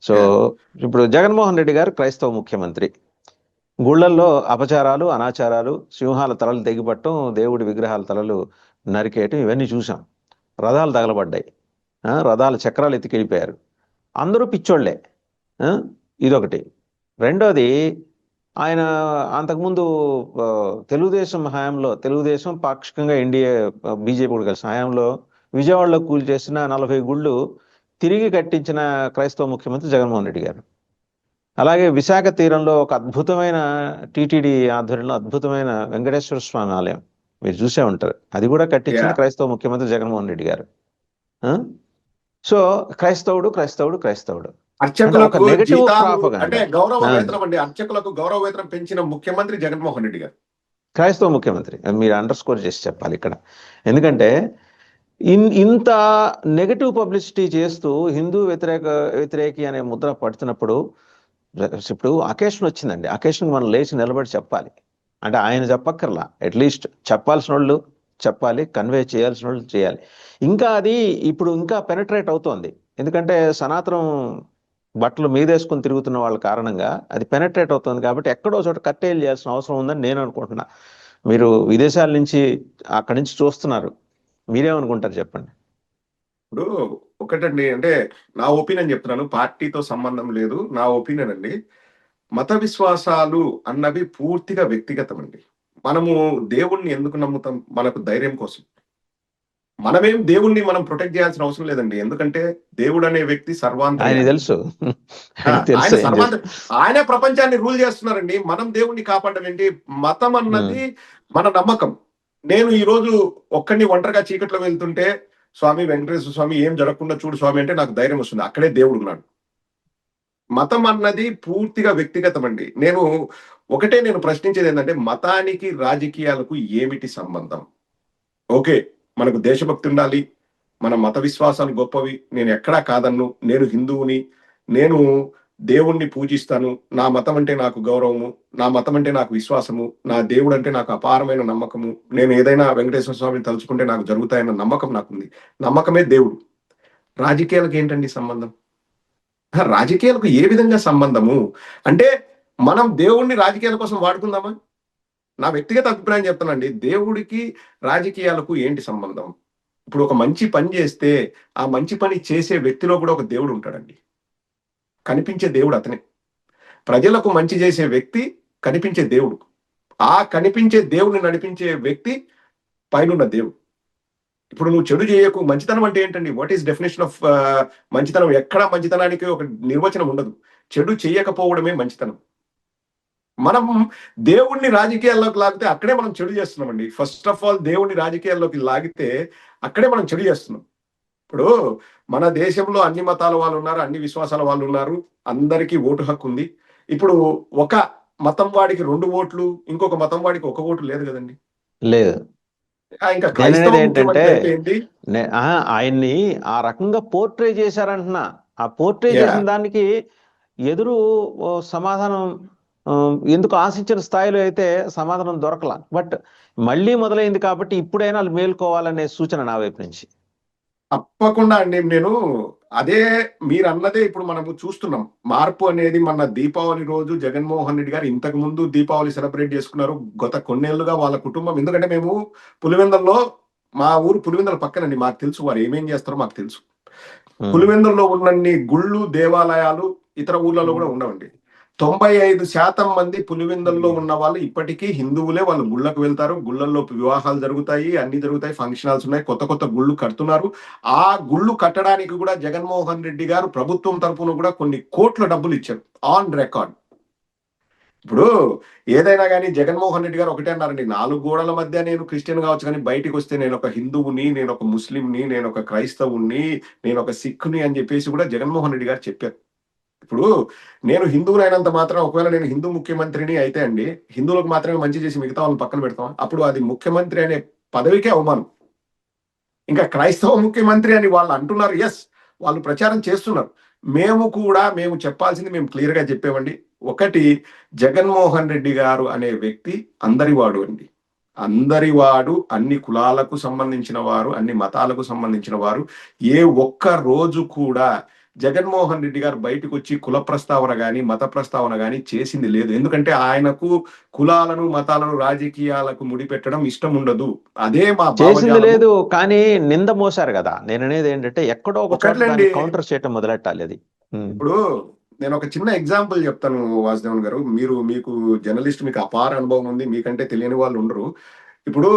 So ఇప్పుడు జగన్మోహన్ రెడ్డి గారు క్రైస్తవ ముఖ్యమంత్రి. గుళ్ళల్లో అపచారాలు, అనాచారాలు, సింహాల తలలు తెగిపట్టడం, దేవుడి విగ్రహాల తలలు నరికేయటం ఇవన్నీ చూసాం. రథాలు తగలబడ్డాయి, రథాల చక్రాలు ఎత్తికెళ్ళిపోయారు. అందరూ పిచ్చోళ్లే. ఇదొకటి. రెండోది, ఆయన అంతకుముందు తెలుగుదేశం హయాంలో, తెలుగుదేశం పాక్షికంగా ఎన్డీఏ బీజేపీ కూడా కలిసిన హయాంలో విజయవాడలో కూల్చేసిన 40 గుళ్ళు తిరిగి కట్టించిన క్రైస్తవ ముఖ్యమంత్రి జగన్మోహన్ రెడ్డి గారు. అలాగే విశాఖ తీరంలో ఒక అద్భుతమైన టీటీడీ ఆధ్వర్యంలో అద్భుతమైన వెంకటేశ్వర స్వామి ఆలయం మీరు చూసే ఉంటారు, అది కూడా కట్టించింది క్రైస్తవ ముఖ్యమంత్రి జగన్మోహన్ రెడ్డి గారు. సో క్రైస్తవుడు క్రైస్తవుడు క్రైస్తవుడు అర్చకులకు అంటే గౌరవ వేతనం అండి, అర్చకులకు గౌరవ వేతనం పెంచిన ముఖ్యమంత్రి జగన్మోహన్ రెడ్డి గారు, క్రైస్తవ ముఖ్యమంత్రి. మీరు అండర్ స్కోర్ చేసి చెప్పాలి ఇక్కడ. ఎందుకంటే ఇంత నెగటివ్ పబ్లిసిటీ చేస్తూ హిందూ వ్యతిరేకి అనే ముద్ర పడుతున్నప్పుడు, ఇప్పుడు అకేషన్ వచ్చిందండి, అకేషన్ మనం లేచి నిలబడి చెప్పాలి. అంటే ఆయన చెప్పక్కర్లా, అట్లీస్ట్ చెప్పాల్సిన వాళ్ళు చెప్పాలి, కన్వే చేయాల్సిన వాళ్ళు చేయాలి. ఇంకా అది ఇప్పుడు ఇంకా పెనట్రేట్ అవుతోంది. ఎందుకంటే సనాతనం బట్టలు మీదేసుకుని తిరుగుతున్న వాళ్ళ కారణంగా అది పెనట్రేట్ అవుతుంది. కాబట్టి ఎక్కడో చోట కట్టేలు చేయాల్సిన అవసరం ఉందని నేను అనుకుంటున్నా. మీరు విదేశాల నుంచి అక్కడి నుంచి చూస్తున్నారు, మీరేమనుకుంటారు చెప్పండి. ఇప్పుడు ఒకటండి, అంటే నా ఒపీనియన్ చెప్తున్నాను, పార్టీతో సంబంధం లేదు, నా ఒపీనియన్ అండి. మత విశ్వాసాలు అన్నవి పూర్తిగా వ్యక్తిగతం అండి. మనము దేవుణ్ణి ఎందుకు నమ్ముతాం? మనకు ధైర్యం కోసం. మనమేం దేవుణ్ణి మనం ప్రొటెక్ట్ చేయాల్సిన అవసరం లేదండి. ఎందుకంటే దేవుడు అనే వ్యక్తి సర్వాంతర్యామి, తెలుసు, ఆయనే ప్రపంచాన్ని రూల్ చేస్తున్నారండి. మనం దేవుణ్ణి కాపాడడం ఏంటి? మతం అన్నది మన నమ్మకం. నేను ఈ రోజు ఒక్కడిని ఒంటరిగా చీకట్లో వెళ్తుంటే, స్వామి వెంకటేశ్వర స్వామి ఏం జరగకుండా చూడు స్వామి అంటే నాకు ధైర్యం వస్తుంది. అక్కడే దేవుడు ఉన్నాడు. మతం అన్నది పూర్తిగా వ్యక్తిగతం అండి. నేను ప్రశ్నించేది ఏంటంటే, మతానికి రాజకీయాలకు ఏమిటి సంబంధం? ఓకే, మనకు దేశభక్తి ఉండాలి, మన మత విశ్వాసాలు గొప్పవి, నేను ఎక్కడా కాదన్ను, నేను హిందువుని, నేను దేవుణ్ణి పూజిస్తాను, నా మతం అంటే నాకు గౌరవము, నా మతం అంటే నాకు విశ్వాసము, నా దేవుడు అంటే నాకు అపారమైన నమ్మకము, నేను ఏదైనా వెంకటేశ్వర స్వామిని తలుచుకుంటే నాకు జరుగుతాయన్న నమ్మకం నాకుంది. నమ్మకమే దేవుడు. రాజకీయాలకు ఏంటండి సంబంధం? రాజకీయాలకు ఏ విధంగా సంబంధము అంటే, మనం దేవుణ్ణి రాజకీయాల కోసం వాడుకుందామా? నా వ్యక్తిగత అభిప్రాయం చెప్తానండి, దేవుడికి రాజకీయాలకు ఏంటి సంబంధం? ఇప్పుడు ఒక మంచి పని చేస్తే ఆ మంచి పని చేసే వ్యక్తిలో కూడా ఒక దేవుడు ఉంటాడండి. కనిపించే దేవుడు అతనే. ప్రజలకు మంచి చేసే వ్యక్తి కనిపించే దేవుడు. ఆ కనిపించే దేవుడిని నడిపించే వ్యక్తి పైనున్న దేవుడు. ఇప్పుడు నువ్వు చెడు చేయకు, మంచితనం అంటే ఏంటండి? వాట్ ఈస్ డెఫినేషన్ ఆఫ్ మంచితనం? ఎక్కడ మంచితనానికి ఒక నిర్వచనం ఉండదు. చెడు చేయకపోవడమే మంచితనం. మనం దేవుణ్ణి రాజకీయాల్లోకి లాగితే అక్కడే మనం చెడు చేస్తున్నామండి. ఫస్ట్ ఆఫ్ ఆల్ దేవుణ్ణి రాజకీయాల్లోకి లాగితే అక్కడే మనం చెడు చేస్తున్నాం. ఇప్పుడు మన దేశంలో అన్ని మతాల వాళ్ళు ఉన్నారు, అన్ని విశ్వాసాల వాళ్ళు ఉన్నారు, అందరికీ ఓటు హక్కు ఉంది. ఇప్పుడు ఒక మతం వాడికి 2 ఓట్లు, ఇంకొక మతం వాడికి 1 ఓటు లేదు కదండి. లేదు. ఇంకా ఏంటంటే ఆయన్ని ఆ రకంగా పోర్ట్రే చేశారంటున్నా. ఆ పోర్ట్రే చేసిన దానికి ఎదురు సమాధానం ఎందుకు ఆశించిన స్థాయిలో అయితే సమాధానం దొరకల. బట్ మళ్ళీ మొదలైంది కాబట్టి ఇప్పుడైనా మేల్కోవాలనే సూచన నా వైపు నుంచి. తప్పకుండా అండి. అదే మీరు అన్నదే ఇప్పుడు మనము చూస్తున్నాం. మార్పు అనేది మన దీపావళి రోజు జగన్మోహన్ రెడ్డి గారు ఇంతకు ముందు దీపావళి సెలబ్రేట్ చేసుకున్నారు. గత కొన్నేళ్లుగా వాళ్ళ కుటుంబం, ఎందుకంటే మేము పులివెందుల్లో, మా ఊరు పులివెందుల పక్కనండి, మాకు తెలుసు వారు ఏమేం చేస్తారో మాకు తెలుసు. పులివెందుల్లో ఉన్నన్ని గుళ్ళు, దేవాలయాలు ఇతర ఊర్లలో కూడా ఉండవండి. 95% మంది పులివెందుల్లో ఉన్న వాళ్ళు ఇప్పటికీ హిందువులే. వాళ్ళు గుళ్ళకు వెళ్తారు, గుళ్ళల్లో వివాహాలు జరుగుతాయి, అన్ని జరుగుతాయి, ఫంక్షన్ హాల్స్ ఉన్నాయి, కొత్త కొత్త గుళ్ళు కడుతున్నారు. ఆ గుళ్ళు కట్టడానికి కూడా జగన్మోహన్ రెడ్డి గారు ప్రభుత్వం తరఫున కూడా కొన్ని కోట్ల డబ్బులు ఇచ్చారు, ఆన్ రికార్డ్. ఇప్పుడు ఏదైనా కానీ జగన్మోహన్ రెడ్డి గారు ఒకటే అన్నారండి, 4 గోడల మధ్య నేను క్రిస్టియన్ కావచ్చు కానీ బయటికి వస్తే నేను ఒక హిందువుని, నేను ఒక ముస్లింని, నేను ఒక క్రైస్తవుని, నేను ఒక సిక్కుని అని చెప్పేసి కూడా జగన్మోహన్ రెడ్డి గారు చెప్పారు. ఇప్పుడు నేను హిందువుని అయినంత మాత్రం, ఒకవేళ నేను హిందూ ముఖ్యమంత్రిని అయితే అండి, హిందువులకు మాత్రమే మంచి చేసి మిగతా వాళ్ళని పక్కన పెడతాం. అప్పుడు అది ముఖ్యమంత్రి అనే పదవికే అవమానం. ఇంకా క్రైస్తవ ముఖ్యమంత్రి అని వాళ్ళు అంటున్నారు, ఎస్, వాళ్ళు ప్రచారం చేస్తున్నారు. మేము చెప్పాల్సింది మేము క్లియర్ గా చెప్పామండి. ఒకటి, జగన్మోహన్ రెడ్డి గారు అనే వ్యక్తి అందరివాడు అండి. అందరివాడు, అన్ని కులాలకు సంబంధించిన వారు, అన్ని మతాలకు సంబంధించిన వారు. ఏ ఒక్క రోజు కూడా జగన్మోహన్ రెడ్డి గారు బయటకు వచ్చి కుల ప్రస్తావన గాని మత ప్రస్తావన గాని చేసింది లేదు. ఎందుకంటే ఆయనకు కులాలను మతాలను రాజకీయాలకు ముడిపెట్టడం ఇష్టం ఉండదు. అదే మా చేసింది భావజాలము. లేదు, కానీ నింద మోసారు కదా. నేను అనేది ఏంటంటే ఎక్కడో ఒక చోట ఒకట్లేండి, దాన్ని కౌంటర్ చేయటం మొదలెట్టాలి అది. ఇప్పుడు నేను ఒక చిన్న ఎగ్జాంపుల్ చెప్తాను వాసుదేవన్ గారు. మీకు జర్నలిస్ట్, మీకు అపార అనుభవం ఉంది, మీకంటే తెలియని వాళ్ళు ఉండరు. ఇప్పుడు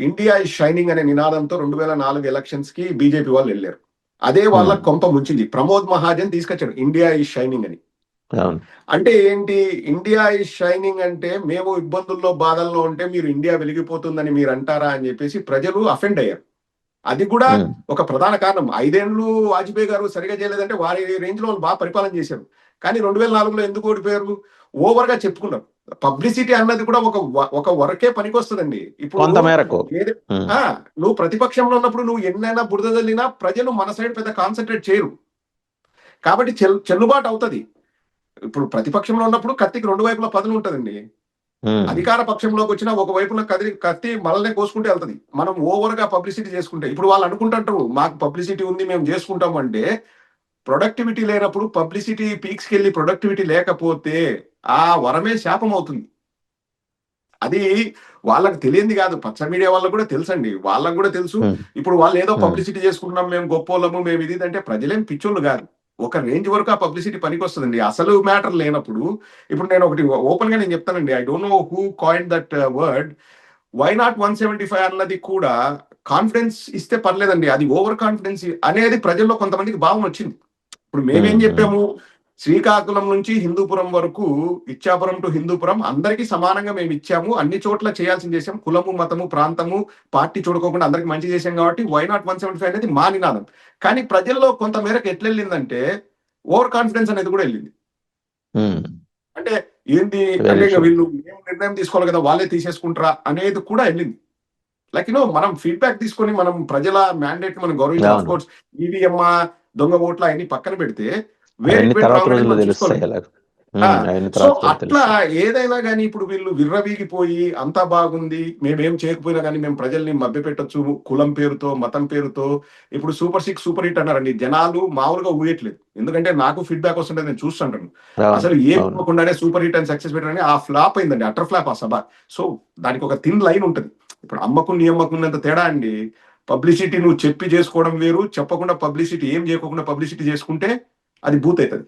ఇండియా ఇస్ షైనింగ్ అనే నినాదంతో 2004 ఎలక్షన్స్ కి బీజేపీ వాళ్ళు వెళ్ళారు. అదే వాళ్ళ కొంప ముంచింది. ప్రమోద్ మహాజన్ తీసుకొచ్చాడు ఇండియా ఇస్ షైనింగ్ అని. అవును. అంటే ఏంటి, ఇండియా ఇస్ షైనింగ్ అంటే మేము ఇబ్బందుల్లో బాధల్లో ఉంటే మీరు ఇండియా వెలిగిపోతుందని మీరు అంటారా అని చెప్పేసి ప్రజలు అఫెండ్ అయ్యారు. అది కూడా ఒక ప్రధాన కారణం. 5 ఏళ్ళు వాజ్పేయి గారు సరిగా చేయలేదంటే వారి రేంజ్ లో వాళ్ళు బాగా పరిపాలన చేశారు. కానీ 2004లో ఎందుకు ఓడిపోయారు? ఓవర్ గా చెప్పుకున్నారు. పబ్లిసిటీ అన్నది కూడా ఒక వరకే పనికొస్తుందండి. ఇప్పుడు కొంత మేరకు. ఆ, నువ్వు ప్రతిపక్షంలో ఉన్నప్పుడు నువ్వు ఎన్నైనా బురద జల్లినా ప్రజలు మన సైడ్ పెద్ద కాన్సన్ట్రేట్ చేయరు. కాబట్టి చెల్లుబాటు అవుతుంది. ఇప్పుడు ప్రతిపక్షంలో ఉన్నప్పుడు కత్తికి 2 వైపులా పదును ఉంటదండి. అధికార పక్షంలోకి వచ్చిన ఒక వైపున కత్తి మనల్నే కోసుకుంటే వెళ్తది. మనం ఓవర్ గా పబ్లిసిటీ చేసుకుంటే, ఇప్పుడు వాళ్ళు అనుకుంటుంటారు మాకు పబ్లిసిటీ ఉంది మేము చేసుకుంటాం అంటే, ప్రొడక్టివిటీ లేనప్పుడు పబ్లిసిటీ పీక్స్ కెళ్ళి ప్రొడక్టివిటీ లేకపోతే ఆ వరమే శాపం అవుతుంది. అది వాళ్ళకి తెలియంది కాదు, పచ్చ మీడియా వాళ్ళకు కూడా తెలుసండి, వాళ్ళకు కూడా తెలుసు. ఇప్పుడు వాళ్ళు ఏదో పబ్లిసిటీ చేసుకుంటున్నాం మేము గొప్పోళ్ళము మేము ఇది అంటే ప్రజలేం పిచ్చోళ్ళు కాదు. ఒక రేంజ్ వరకు ఆ పబ్లిసిటీ పనికి వస్తుందండి. అసలు మ్యాటర్ లేనప్పుడు, ఇప్పుడు నేను ఒకటి ఓపెన్ గా నేను చెప్తానండి, I don't know who coin that word. Why not 175 అన్నది కూడా కాన్ఫిడెన్స్ ఇస్తే పర్లేదండి, అది ఓవర్ కాన్ఫిడెన్స్ అనేది ప్రజల్లో కొంతమందికి భావం వచ్చింది. ఇప్పుడు మేమేం చెప్పాము, శ్రీకాకుళం నుంచి హిందూపురం వరకు, ఇచ్చాపురం టు హిందూపురం అందరికీ సమానంగా మేము ఇచ్చాము, అన్ని చోట్ల చేయాల్సింది చేసాం, కులము మతము ప్రాంతము పార్టీ చూడుకోకుండా అందరికి మంచి చేశాం కాబట్టి వై నాట్ 175 అనేది మా నినాదం. కానీ ప్రజల్లో కొంత మేరకు ఎట్లా వెళ్ళిందంటే ఓవర్ కాన్ఫిడెన్స్ అనేది కూడా వెళ్ళింది. అంటే ఏంది అంటే వీళ్ళు మేము నిర్ణయం తీసుకోవాలి కదా వాళ్ళే తీసేసుకుంటారా అనేది కూడా వెళ్ళింది. లైక్ మనం ఫీడ్బ్యాక్ తీసుకొని మనం ప్రజల మ్యాండేట్ మనం గౌరవించాలి. ఆఫ్ కోర్స్ ఈవీఎం దొంగ ఓట్ల అవన్నీ పక్కన పెడితే సో అట్లా ఏదైనా కానీ ఇప్పుడు వీళ్ళు విర్రవీగిపోయి అంతా బాగుంది మేమేం చేయకపోయినా కానీ మేము ప్రజల్ని మభ్యపెట్టొచ్చు కులం పేరుతో మతం పేరుతో. ఇప్పుడు సూపర్ 6 సూపర్ హిట్ అన్నారండి, జనాలు మామూలుగా ఊయట్లేదు. ఎందుకంటే నాకు ఫీడ్బ్యాక్ వస్తుంటే నేను చూస్తుంటాను, అసలు ఏమనుకుండానే సూపర్ హిట్ అని సక్సెస్ పెట్టారని ఆ ఫ్లాప్ అయిందండి, అటర్ ఫ్లాప్ ఆ సభ. సో దానికి ఒక థిన్ లైన్ ఉంటుంది. ఇప్పుడు అమ్మకు నీ అమ్మకున్నంత తేడా అండి. పబ్లిసిటీ నువ్వు చెప్పి చేసుకోవడం వేరు, చెప్పకుండా పబ్లిసిటీ ఏం చేయకుండా పబ్లిసిటీ చేసుకుంటే అది బూత్ అవుతుంది.